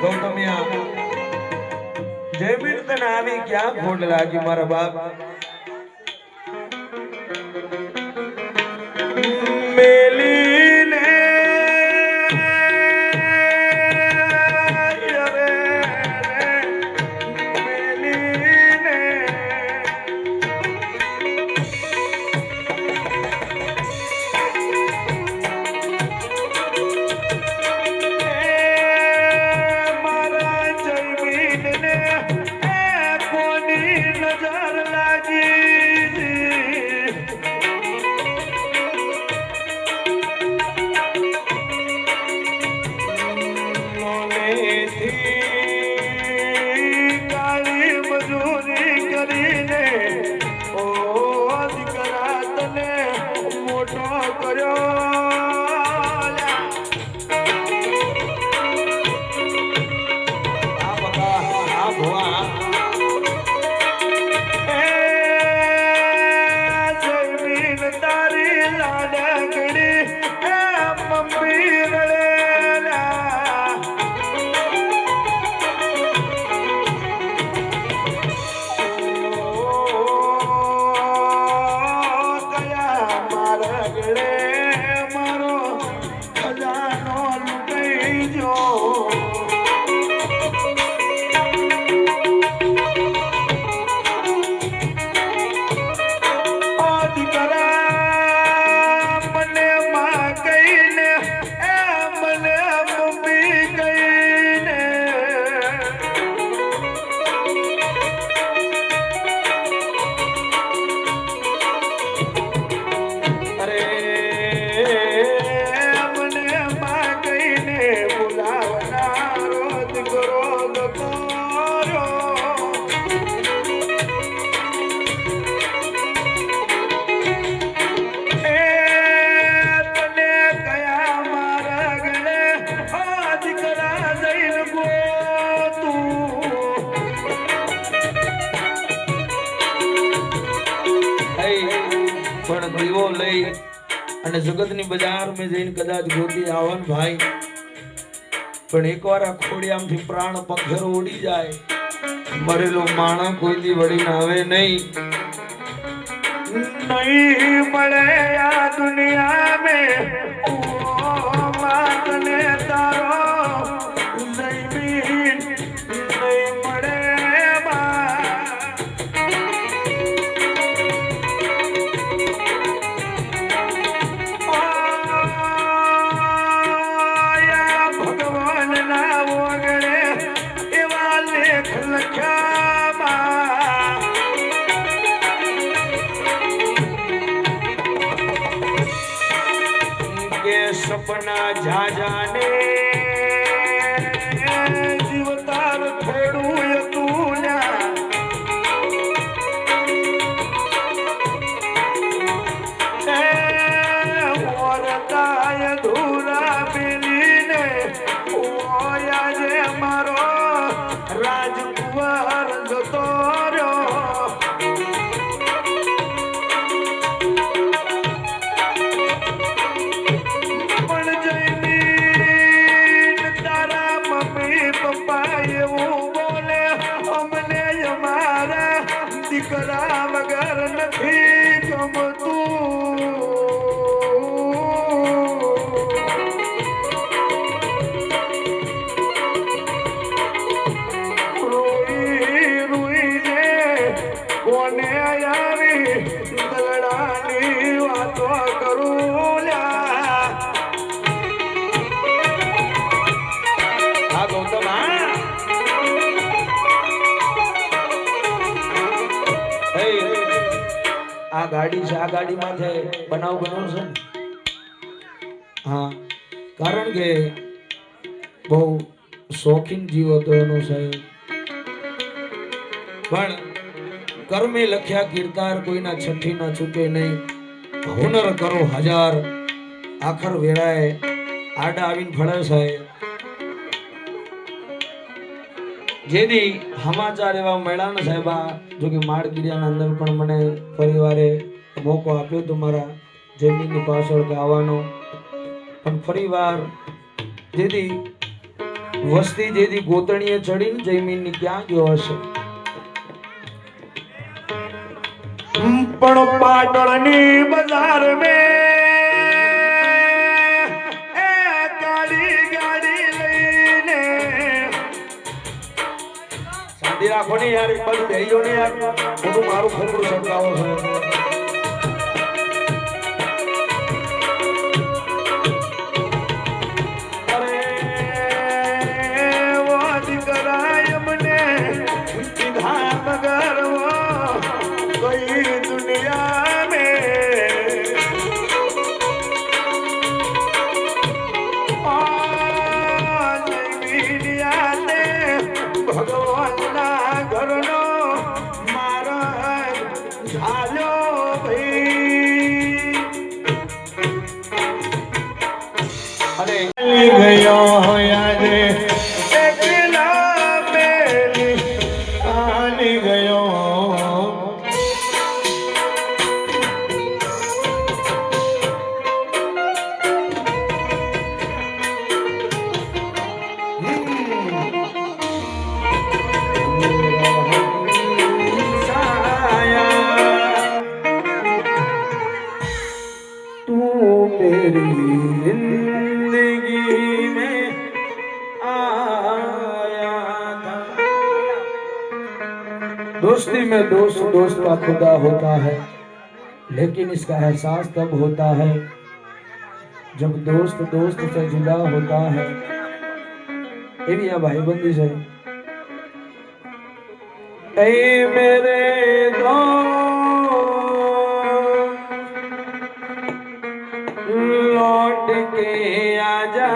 ગૌતમિયા જયમીન તને આવી ક્યાં ખોટ લાગી મારા બાપ મેલીને દીવો લઈ અને જગતની બજાર में જઈને કદાચ ગોતી આવન ભાઈ પણ એકવાર આ ખોડિયામથી પ્રાણ પંખેરો ઉડી જાય મરેલો માણસ કોઈ દી વળીને આવે નહીં મળે આ દુનિયા में ઓ માતને તારો सपना जा जाने जीवतार थोड़ू तूना धूरा मिलीने ओया जे मारो राजकुमार जतो દીકરા વગર નથી ગમતું રોઈ રોઈને કોને આવી દલડાની વાતો કરું લ્યા હા ગૌતમ આ ગાડી છે આ ગાડી માથે બનાવ બન્યો છે હા કારણ કે બહુ શોખીન જીવ હતો એનો સાહેબ પણ કર્મે લખ્યા કીર્તાર કોઈના છઠ્ઠી ના છૂટે નહીં હુનર કરો હજાર આખર વેળાએ આડા આવીને ફળે સાહેબ જેની સમાચાર એવા મળ્યા ને સાહેબા જો કે માળગીરિયાના અંદર પણ મને પરિવારે મોકો આપ્યો તો મારા જમીનની પાછળ ગાવાનો પણ ફરીવાર જેથી વસ્તી જેથી ગોતણીએ ચડીને જમીનની ક્યાં ગયો હશે? પણ પાટણની બજાર મેં એ કાળી ગાડી લઈને શાંતિ રાખો ને યાર, એક બાજુ બેહી જાઓ ને યાર, બધું મારું ખોટું સરકાવો છો. दोस्ती में दोस्त दोस्त का खुदा होता है, लेकिन इसका एहसास तब होता है जब दोस्त दोस्त से जुदा होता है. एवी आ भाईबंदी से ऐ मेरे दोस्त लौट के आजा,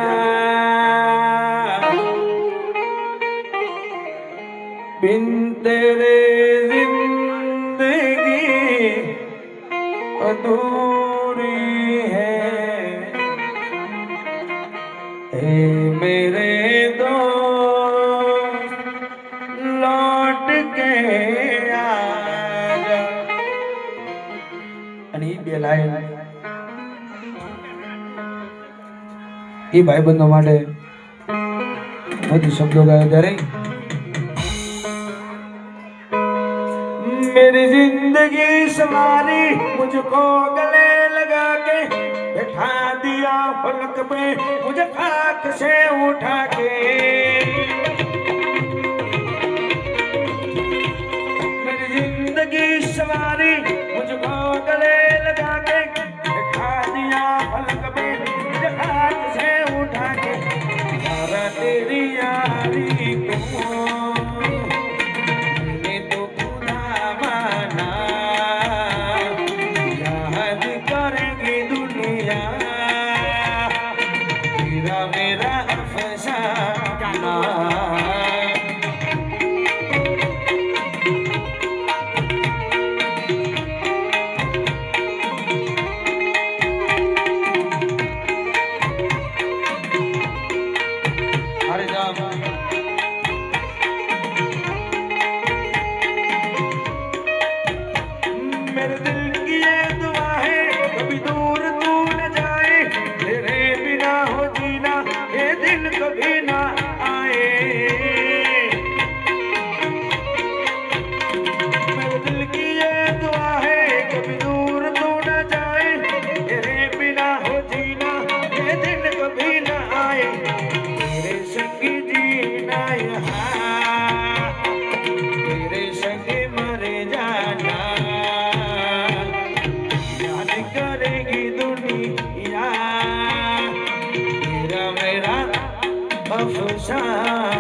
बिन तेरे अधूरी है. हे मेरे दोस्त लौट के आजा. અને એ બે લાઈન એ ભાઈબંધો માટે બધી શબ્દો ગાયો ત્યારે मेरी जिंदगी संवारी, मुझको गले लगा के बैठा दिया फलक पे, मुझे खाक से उठा के. मेरी जिंदगी संवारी, मुझको गले लगा के बैठा दिया फलक पे, मुझे खाक से उठा के. यारा तेरी यारी को अफसाना.